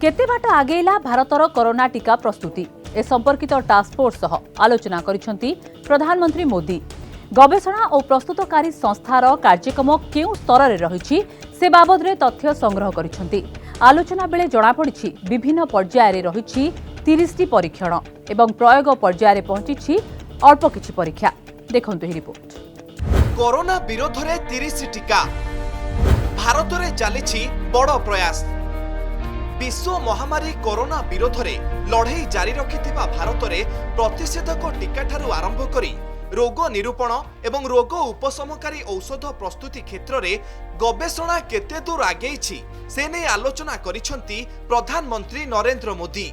केते बाट आगेला भारतर कोरोना टीका प्रस्तुति ए संपर्कित टास्क फोर्स सह आलोचना करिसेंती प्रधानमंत्री मोदी। गवेषणा और प्रस्तुतकारी संस्थार कार्यक्रम केउ स्तर रे रहिछि से बाबद रे तथ्य संग्रह करिसेंती। आलोचना बेले जणा पड़िछि विभिन्न पर्याय रे रहिछि 30टी परीक्षण एवं प्रयोग पर्याय रे पहुंचिछि अल्प किछि परीक्षा। देखंतु ही रिपोर्ट। कोरोना विरोध रे 30 टीका भारत रे चलिछि बड़ प्रयास। विश्व महामारी कोरोना विरोध में लड़ाई जारी रखिथिबा भारत में प्रतिषेधक टीका ठारू आरंभ करी रोग निरूपण एवं रोग उपशमकारी औषध प्रस्तुति क्षेत्र में गवेषणा केते दूर आगेइछि से नै आलोचना करिसेंती प्रधानमंत्री नरेंद्र मोदी।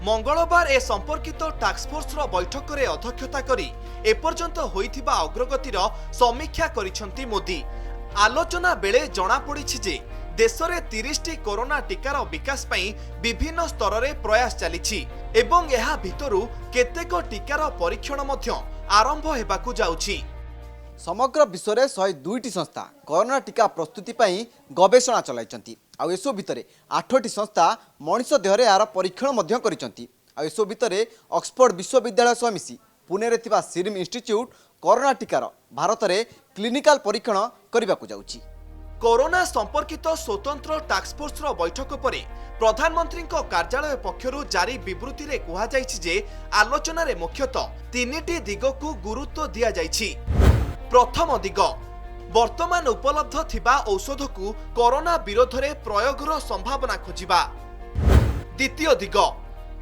मंगलवार ए संपर्कित टास्क फोर्स रो बैठक रे अध्यक्षता करी एपर्यंत होइथिबा अग्रगतिर समीक्षा करिसेंती मोदी। आलोचना बेले जणा पड़िछि जे देश में 30टी कोरोना टीकार विकास पई विभिन्न स्तर रे प्रयास चलिछि एवं एहा भितरु केतेक टीकार परीक्षण मध्य आरंभ हेबाकु जाउछि। समग्र विश्व में 102टी संस्था कोरोना टीका प्रस्तुति पई गवेषणा चलाइछंती। आ एसो भितरे 8टी संस्था मनुष्य देहरे यार परीक्षण मध्य करिछंती। आ एसो भितरे ऑक्सफोर्ड विश्वविद्यालय सह मिसी पुणे रे थिबा सीरम इंस्टीट्यूट कोरोना टीकार भारत में क्लिनिकल परीक्षण करबाकु जाउछि। कोरोना संपर्कित स्वतंत्र टास्क फोर्स रो बैठक परे प्रधानमंत्री कार्यालय पक्षरु जारी विवृत्ति रे कुहा जायछि जे आलोचना रे मुख्यतः 3टी दिग को गुरुत्व दिया जायछि। प्रथम दिग वर्तमान उपलब्ध थिबा औषध को कोरोना विरोध रे प्रयोग रो संभावना खोजिबा। द्वितीय दिग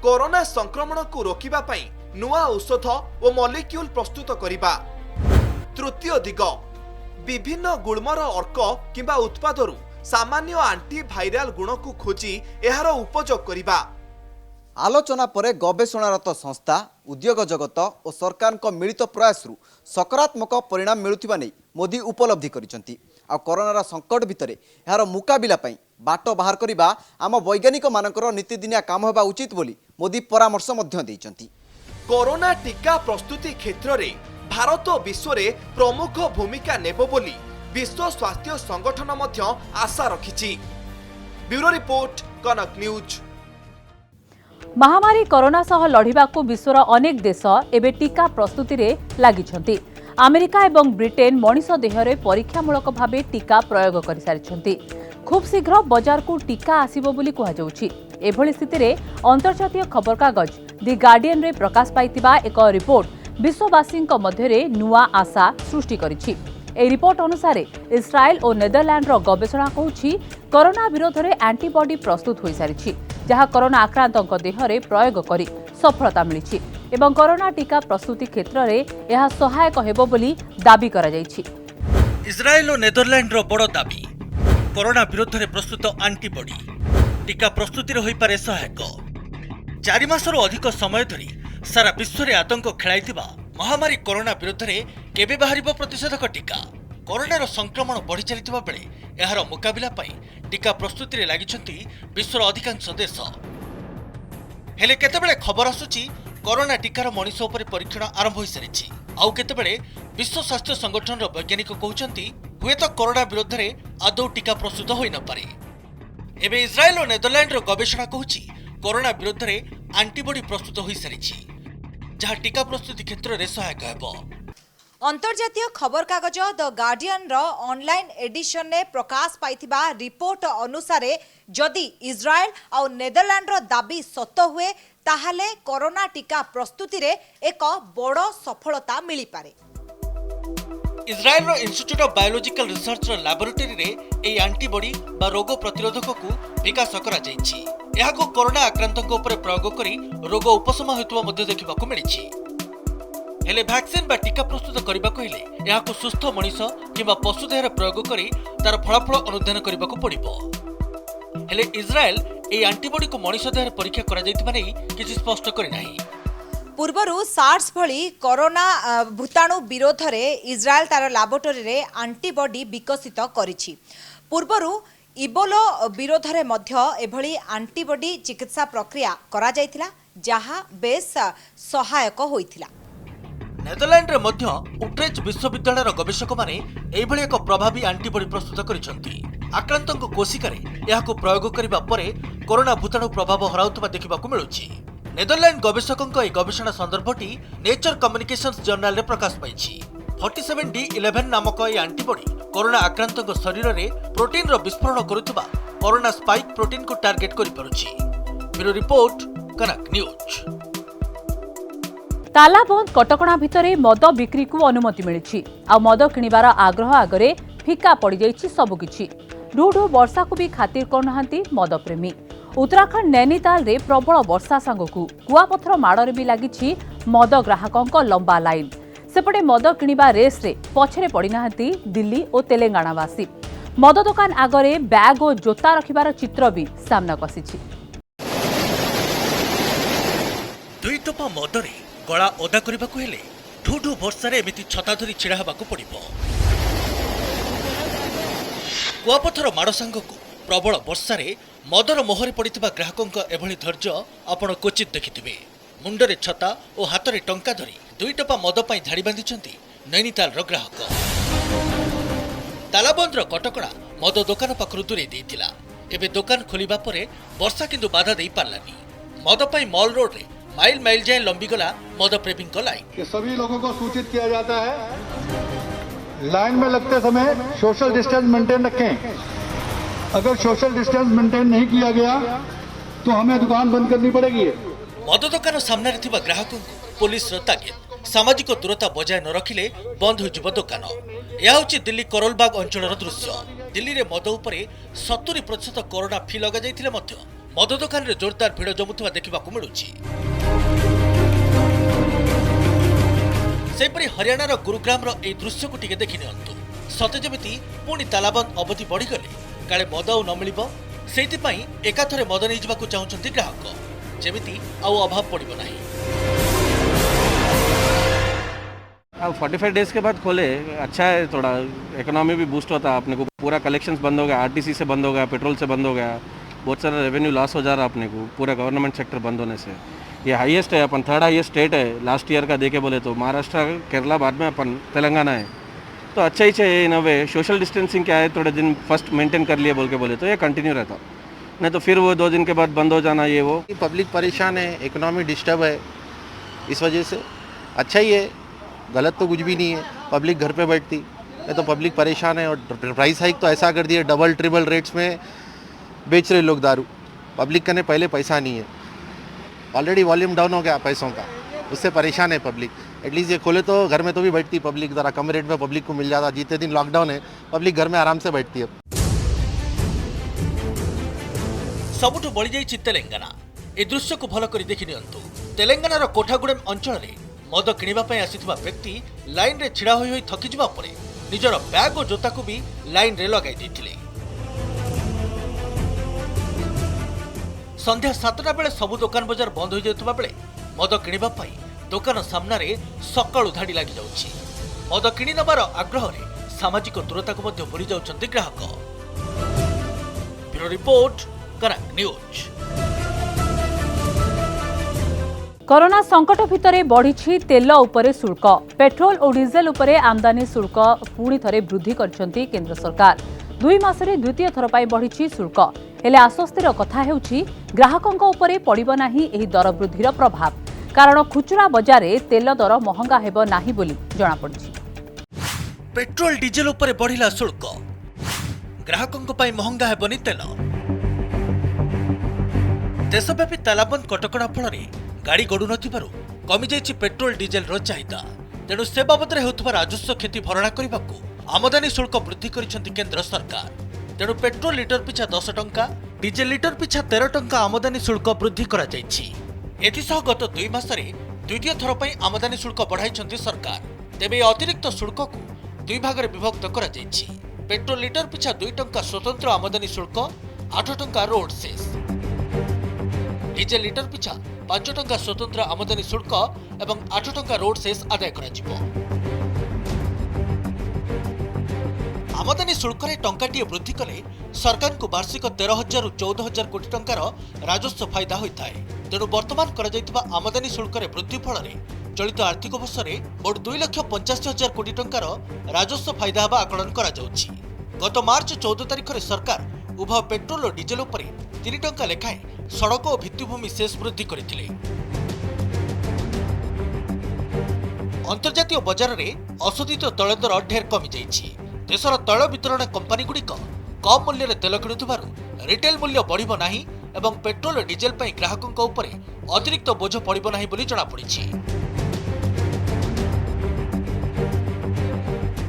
कोरोना संक्रमण को रोकिबा पई नुआ औषध और मॉलिक्यूल प्रस्तुत करिबा। तृतीय दिग विभिन्न गुणमर अर्क किंबा उत्पादरू सामान्य आंटीभाइराल गुण को खोजी एहार उपयोग करिबा। आलोचना परे गवेषणारत संस्था उद्योग जगत और सरकार को मिलित प्रयास सकारात्मक परिणाम मिलुथिबा नै मोदी उपलब्धि करिसेंती। आ कोरोना संकट भितरे एहार मुकाबिला पई बाट बाहर करिबा आम वैज्ञानिक मानकर नीतिदिनिया काम हेबा उचित बोली मोदी परामर्श मध्य दैछंती। कोरोना टीका प्रस्तुति क्षेत्र में भारत विश्व रे प्रमुख भूमिका नेबो बोली विश्व स्वास्थ्य संगठन मध्य आशा रखिछि। ब्यूरो रिपोर्ट कनक न्यूज। महामारी कोरोना सह लढिबाकू विश्वर अनेक देश एबे टीका प्रस्तुति रे लागिछंती। अमेरिका एवं ब्रिटेन मनीष देहरे परीक्षामूलक भावे टीका प्रयोग कर सारिछंती। खूब शीघ्र बाजार को टीका आसीबो बोली कुहा जाउछि। एभली स्थिति रे अंतर्जातीय खबर कागज दि गार्डियन रे प्रकाश पाइतिबा एक रिपोर्ट विश्ववासी मध्य नुआ आशा सृष्टि करिछि। ए रिपोर्ट अनुसार इस्राएल और नेदरलैंड रो गवेषणा कहूछि कोरोना विरोध में एंटीबॉडी प्रस्तुत हो सारिछि जहां कोरोना आक्रांतक देहरे प्रयोग करी सफलता मिलिछि एवं कोरोना टीका प्रस्तुति क्षेत्र में यह सहायक हेबो बोली दाबी करा जाइछि। इस्राएल और नेदरलैंड रो बड़ दाबी कोरोना विरोध में प्रस्तुत एंटीबॉडी टीका प्रस्तुति होई पारे सहायक। 4 मासर अधिक समय धरी सारा विश्व में आतंक खेलाइथिबा महामारी कोरोना विरोध में केबे बाहरिबो प्रतिषेधक टीका। कोरोनार संक्रमण बढ़ी चलिथिबा बेले एहार मुकाबिला पई टीका प्रस्तुति रे लागिछंती विश्वर अधिकांश देश। हेले केतेबेले खबर आसुची कोरोना टीकार मनीष उपरे परीक्षण आरंभ होई सारिछि। आउ केतेबेले विश्व स्वास्थ्य संगठन रो वैज्ञानिक कहउछंती हुएत कोरोना विरोध में आदौ टीका प्रस्तुत होई न पारे। एबे इस्राएल और नेदरलैंड रो गवेषणा कहूछि कोरोना विरोध में एंटीबॉडी प्रस्तुत होई सारिछि जहाँ टीका प्रस्तुति क्षेत्र में सहायक हेबो। अंतर्जातीय खबर कागज द गार्डियन रो ऑनलाइन एडिशन ने प्रकाश पाइथिबा रिपोर्ट अनुसार जदि इस्राएल और नेदरलैंड रो दाबी सत हुए ताहले कोरोना टीका प्रस्तुति रे एक बड़ सफलता मिली पारे। इस्राएल रो इंस्टीट्यूट ऑफ बायोलॉजिकल रिसर्च रो लैबोरेटरी रे एई एंटीबॉडी बा रोग प्रतिरोधक को विकास करा जायछि। एहाको कोरोना आक्रांतक उपरे प्रयोग करी रोग उपशम हेतुवा मध्ये देखिबाकू मिलिछि। हेले वैक्सीन बा टीका प्रस्तुत करबाकू हेले एहाको सुस्थ मनीष किबा पशु देहरे प्रयोग करी तार फलाफल अनुधान करबाकू पड़िबो। हेले इस्राएल एई एंटीबॉडी को मनीष देहरे परीक्षा करा जायतिबा नै किछि स्पष्ट करि नाही। पूर्वरु सार्स भली कोरोना भूताणु विरोध में इस्राएल तार लैबोरेटरी रे एंटीबॉडी विकसित करिछि। पूर्वरु इबोला विरोध में मध्य एभली एंटीबॉडी चिकित्सा प्रक्रिया करा जायतिला जहा बेस सहायक होइतिला। नेदरलैंड रे मध्य उट्रेच विश्वविद्यालय गवेषक माने एभली एक प्रभावी एंटीबॉडी प्रस्तुत करिसंती। ଆକ୍ରାନ୍ତଙ୍କ କୋଷିକାରେ ଏହାକୁ ପ୍ରୟୋଗ କରିବା ପରେ କରୋନା ଭୂତାଣୁ ପ୍ରଭାବ ହରାଉଥିବା ଦେଖିବାକୁ ମିଳୁଛି। ନେଦରଲ୍ୟାଣ୍ଡ ଗବେଷକଙ୍କ ଏହି ଗବେଷଣା ସନ୍ଦର୍ଭଟି ନେଚର କମ୍ୟୁନିକେସନ୍ସ ଜର୍ଣ୍ଣାଲରେ ପ୍ରକାଶ ପାଇଛି। 47D11 ନାମକ ଏହି ଆଣ୍ଟିବଡି କରୋନା ଆକ୍ରାନ୍ତଙ୍କ ଶରୀରରେ ପ୍ରୋଟିନ୍ର ବିସ୍ଫୋରଣ କରୁଥିବା କରୋନା ସ୍ପାଇକ୍ ପ୍ରୋଟିନ୍କୁ ଟାର୍ଗେଟ୍ କରିପାରୁଛି। Bureau report, Kanak news. ତାଲାବନ୍ଦ କଟକଣା ଭିତରେ ମଦ ବିକ୍ରିକୁ ଅନୁମତି ମିଳିଛି। ଆଉ ମଦ କିଣିବାର ଆଗ୍ରହ ଆଗରେ ଫିକା ପଡ଼ିଯାଇଛି ସବୁକିଛି। ଢୁ ଢୁ ବର୍ଷାକୁ ବି ଖାତିର କରୁନାହାନ୍ତି ମଦପ୍ରେମୀ। ଉତ୍ତରାଖଣ୍ଡ ନୈନିତାଲରେ ପ୍ରବଳ ବର୍ଷା ସାଙ୍ଗକୁ କୁଆପଥର ମାଡ଼ରେ ବି ଲାଗିଛି ମଦ ଗ୍ରାହକଙ୍କ ଲମ୍ବା ଲାଇନ୍। ସେପଟେ ମଦ କିଣିବା ରେସ୍ରେ ପଛରେ ପଡ଼ିନାହାନ୍ତି ଦିଲ୍ଲୀ ଓ ତେଲେଙ୍ଗାନାବାସୀ। ମଦ ଦୋକାନ ଆଗରେ ବ୍ୟାଗ୍ ଓ ଜୋତା ରଖିବାର ଚିତ୍ର ବି ସାମ୍ନାକୁ ଆସିଛି। ଦୁଇ ଟୋପା ମଦରେ ଗଳା ଓଦା କରିବାକୁ ହେଲେ ଢୁ ଢୁ ବର୍ଷାରେ ଏମିତି ଛତା ଧରି ଛିଡ଼ା ହେବାକୁ ପଡ଼ିବ। କୁଆପଥର ମାଡ଼ ସାଙ୍ଗକୁ ପ୍ରବଳ ବର୍ଷାରେ ମଦର ମୋହରେ ପଡ଼ିଥିବା ଗ୍ରାହକଙ୍କ ଏଭଳି ଧୈର୍ଯ୍ୟ ଆପଣ କ୍ୱଚିତ ଦେଖିଥିବେ। ମୁଣ୍ଡରେ ଛତା ଓ ହାତରେ ଟଙ୍କା ଧରି ଦୁଇ ଟୋପା ମଦ ପାଇଁ ଧାଡ଼ି ବାନ୍ଧିଛନ୍ତି ନୈନିତାଲର ଗ୍ରାହକ। ତାଲାବନ୍ଦର କଟକଣା ମଦ ଦୋକାନ ପାଖରୁ ଦୂରେଇ ଦେଇଥିଲା। ଏବେ ଦୋକାନ ଖୋଲିବା ପରେ ବର୍ଷା କିନ୍ତୁ ବାଧା ଦେଇ ପାରିଲାନି। ମଦ ପାଇଁ ମଲ୍ ରୋଡରେ माइल माइल जाए लंबीगला मद प्रेमी लाइन। कि सभी लोगों को सूचित किया जाता है, लाइन में लगते समय सोशल डिस्टेंस मेंटेन रखें। अगर सोशल डिस्टेंस मेंटेन नहीं किया गया तो हमें दुकान बंद करनी पड़ेगी। मद दुकान सामने ग्राहकों को पुलिस तागिद, सामाजिक दूरता बजाय न रखिले बंद हो दुकान। यह हूँ दिल्ली करोलबाग अंचल दृश्य। दिल्ली में मद उपरे 70% कोरोना फी लग जाइथिले मध्य मद दुकान रे जोरदार भिड़ जमुवा देखा मिलूची। सेपरी हरियाणार गुरुग्राम ए दृश्य को टिके देखि नियंतु। सते जेमिति पुणी तालाबंद अवधि बढ़ीगले काले मद न मिल से एकाथरे मद नहीं जावाक चाहते ग्राहक, जेमिति आउ अभाव पड़ो ना। अब 45 डेज के बाद खोले, अच्छा है, थोड़ा इकोनॉमी भी बूस्ट होता है। अपने को पूरा कलेक्शंस बंद हो गया, आरटीसी से बंद हो गया, पेट्रोल से बंद हो गया, बहुत सारा रेवेन्यू लॉस हो जा रहा है अपने को पूरा गवर्नमेंट सेक्टर बंद होने से। ये हाईएस्ट है, अपन थर्ड हाईएस्ट स्टेट है लास्ट ईयर का देखे बोले तो। महाराष्ट्र, केरला, बाद में अपन तेलंगाना है। तो अच्छा ही चाहिए इन अ वे। सोशल डिस्टेंसिंग क्या है, थोड़े दिन फर्स्ट मेंटेन कर लिए बोल के बोले तो ये कंटिन्यू रहता, नहीं तो फिर वो 2 दिन के बाद बंद हो जाना ये वो। पब्लिक परेशान है, इकोनॉमी डिस्टर्ब है, इस वजह से अच्छा ही है, गलत तो कुछ भी नहीं है। पब्लिक घर पे बैठती, नहीं तो पब्लिक परेशान है। और प्राइस हाइक तो ऐसा कर दिया, डबल ट्रिपल रेट्स में बेच रहे लोग दारू। पब्लिक का ने पहले पैसा नहीं है, ऑलरेडी वॉल्यूम डाउन हो गया पैसों का, उससे परेशान है पब्लिक। एटलीस्ट ये खोले तो घर में तो भी बैठती पब्लिक, ज़रा कम रेट में पब्लिक को मिल जाता। जितने दिन लॉकडाउन है पब्लिक घर में आराम से बैठती है। सबुठ बढ़ी जाइछि तेलंगाना। ए दृश्य को भल करी देखि नियंतु। तेलंगानार कोठागुड़ेम अंचल मद किणिबा पई आसिथिबा व्यक्ति लाइन रे छिड़ा होई थकी जिबा परे निजर बैग और जोता को भी लाइन रे लगाई दैथिले। संध्या 7टा बेले सबु दुकान बजार बंद हो जाउतबा बेले मद किणिबा पई दुकान सामना रे सकाळु धाड़ी लागि जाउछि। मद किणी नबार आग्रह रे सामाजिक दूरता को मध्य भूली जाउछन्ति ग्राहक। ब्यूरो रिपोर्ट, कनक न्यूज। कोरोना संकट भितर बढ़ी तेल उपरे शुल्क। पेट्रोल और डीजेल उपरे आमदानी शुल्क पुणी थरे वृद्धि करछन्ति केंद्र सरकार। 2 मासरे द्वितीय थर पाई बढ़ी शुल्क। हेले आश्वस्तिर कथा हेउछि ग्राहकंक उपरे पड़िबो नाही एही दर वृद्धिर प्रभाव, कारण खुचरा बजार तेल दर महंगा हेबो नाही बोली जणा पड़छि। पेट्रोल डीजेल उपरे बढ़िला शुल्क, ग्राहकंक पाई महंगा हेबोनी तेल। देशव्यापी तालाबंद कटकणा फल गाड़ी गड़ु नथिबारु कमी जाइछि पेट्रोल डीजेल रो चाहिदा। तेणु से बाबद हेउथबा राजस्व क्षति भरणा करबाकू आमदानी शुल्क वृद्धि करिसेंति केंद्र सरकार। तेणु पेट्रोल लिटर पिछा 10 टंका, डीजेल लिटर पिछा 13 टंका आमदानी शुल्क वृद्धि करा जाइछि। एथिसह गत 2 मासरे द्वितीय थर पई आमदानी शुल्क बढ़ाइछन्ति सरकार। तेबे अतिरिक्त शुल्क को 2 भागरे विभक्त करा जाइछि। पेट्रोल लिटर पिछा 2 टंका स्वतंत्र आमदानी शुल्क, 8 टंका रोड सेस। डीजेल लिटर पिछा 5 टंका स्वतंत्र आमदानी शुल्क एवं 8 टंका रोड सेस आदाय कराजिबो। आमदानी शुल्क रे टंकाटीए वृद्धि कले सरकार को वार्षिक 13,000 रु 14,000 कोटी टंकार राजस्व फायदा होता है। तेणु वर्तमान करा जाइतिबा आमदानी शुल्क रे वृद्धि फल चलित आर्थिक वर्ष में मोट 2,85,000 कोटी टंकार राजस्व फायदा हेबा आकलन करा जाउछि। गत मार्च 14 तारिख में सरकार उभय पेट्रोल और डीजेल उपरे 3 टंका लेखाएं सड़क और भित्तिभूमि सेस वृद्धि करथिले। अंतर्जातीय बजार में अशोधित तैल दर ढेर कमी जाइछि। देशर तैल वितरण कंपानी गुड़िक कम मूल्य में तेल किणुथिबारु रिटेल मूल्य बढ़िबो नाही एवं पेट्रोल और डीजेल पई ग्राहकंक उपरे अतिरिक्त बोझ पड़िबो नाही बोली जणा पड़िछि।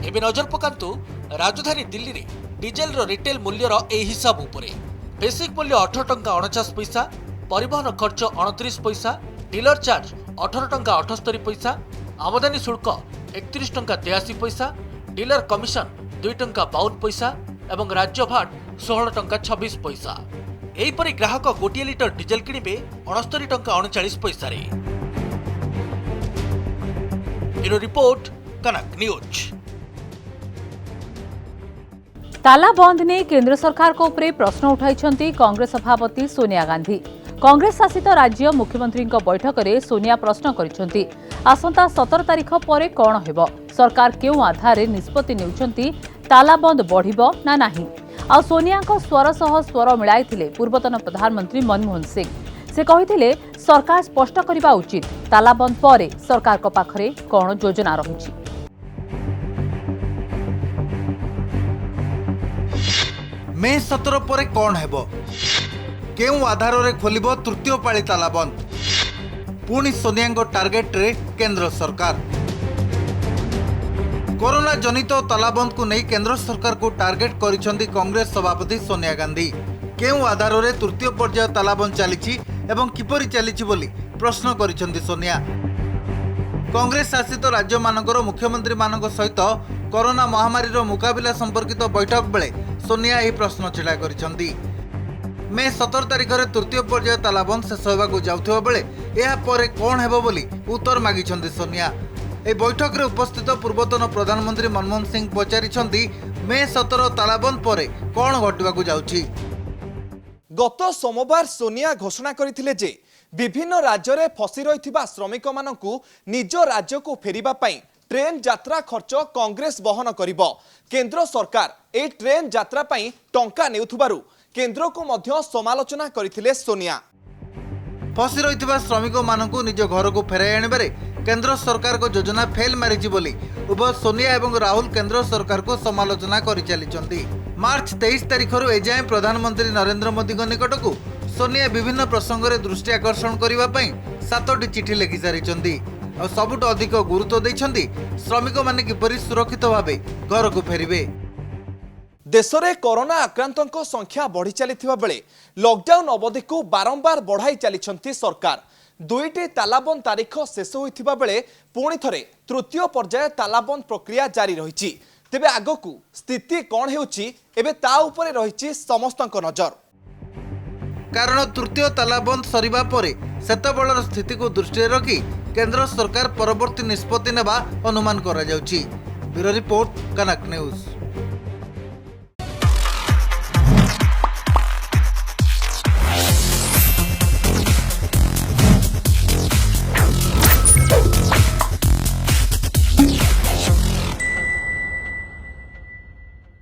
एबे नजर पकांतु राजधानी दिल्ली रे डीजेल रो रिटेल मूल्यर ए हिसाब उपरे। बेसिक मूल्य 18 टंका 49 पैसा, परिवहन खर्च 29 पैसा, डीलर चार्ज 18 टंका 78 पैसा, आमदानी शुल्क 31 टंका 83 पैसा, डीलर कमिशन 2 टंका 52 पैसा एवं राज्य भाट 16 टंका 26 पैसा। एहीपरि ग्राहक गोटे लिटर डीजेल किणिबे 69 टंका 39 पैसा रे। ब्यूरो रिपोर्ट कनक न्यूज। ताला बंद ने केंद्र सरकार को उपरे प्रश्न उठाई कांग्रेस सभापति सोनिया गांधी। कांग्रेस शासित राज्य मुख्यमंत्री बैठक में सोनिया प्रश्न करिसेंती आसंता 17 तारिख पर कौन हेबो, सरकार केउ आधार रे निष्पत्ति नेउछंती, ताला बंद बढ़िबो ना नाही। आ सोनिया स्वर सह स्वर मिलाइथिले पूर्वतन प्रधानमंत्री मनमोहन सिंह। से कहिथिले सरकार स्पष्ट करबा उचित ताला बंद पर सरकार को पाखरे कौन योजना रहिछि। मे 17 पर कौन हेबो, केउ आधार रे खोलिबो तृतीय पाଳି ताला बंद, पुणी सोनिया टार्गेट रे केंद्र सरकार। कोरोना जनित तालाबंद को नहीं केंद्र सरकार को टार्गेट करिसेंती कांग्रेस सभापति सोनिया गांधी। केउ आधार रे तृतीय पर्याय तालाबंद चलीछि एवं किपरि चलीछि बोली प्रश्न करिसेंती सोनिया। कांग्रेस शासित राज्य मानकर मुख्यमंत्री मानक सहित कोरोना महामारी रो मुकाबिला संपर्कित बैठक बेले सोनिया यह प्रश्न छिड़ा करिसेंती। मे 17 तारिख रे तृतीय पर्याय तालाबंद शेष होबाकू जाउथबा बेले एहा परे कोन हेबो बोली उत्तर मागिछंती सोनिया। ए बैठक रे उपस्थित पूर्वतन प्रधानमंत्री मनमोहन सिंह पचारिछंती मे 17 तालाबंद परे कोन घटबाकू जाउछि। गत सोमवार सोनिया घोषणा करथिले जे विभिन्न राज्य रे फसी रहिथिबा श्रमिक मानकू निज राज्य को फेरिबा पई ट्रेन यात्रा खर्च कांग्रेस बहन करिबो। केंद्र सरकार ए ट्रेन यात्रा पई टंका नेउथुबारु केंद्र को मध्य समालोचना करथिले सोनिया। फसी रहिथिबा श्रमिक मानकू निज घर को फेराई आनिबारे केंद्र सरकार को योजना फेल मारिछि बोली उभय सोनिया एवं राहुल केंद्र सरकार को समालोचना करि चलिचंती। मार्च 23 तारिख रु एजाए प्रधानमंत्री नरेंद्र मोदी निकट को सोनिया विभिन्न प्रसंग रे दृष्टि आकर्षण करिबा पई 7टी चिठी लिखि सारिचंती और सबुठ अधिक गुरुत्व दैछंती श्रमिक माने किपरि सुरक्षित भाबे घर को फेरिबे। देश में कोरोना आक्रांतों संख्या बढ़ी चली बेले लॉकडाउन अवधि को बारंबार बढ़ाई चली सरकार। 2टी तालाबंद तारीख शेष होइथिबा बेले पुणी थरे तृतीय पर्याय तालाबंद प्रक्रिया जारी रही। तेबे आगकू स्थिति कौन हेउची एबे ता उपरे रही समस्तक नजर। कारण तृतीय तालाबंद सरिबा परे सेतबेलर स्थिति को दृष्टि रखी केंद्र सरकार परवर्ती निष्पत्ति नेबा अनुमान करा जाउची। ब्यूरो रिपोर्ट कनक न्यूज।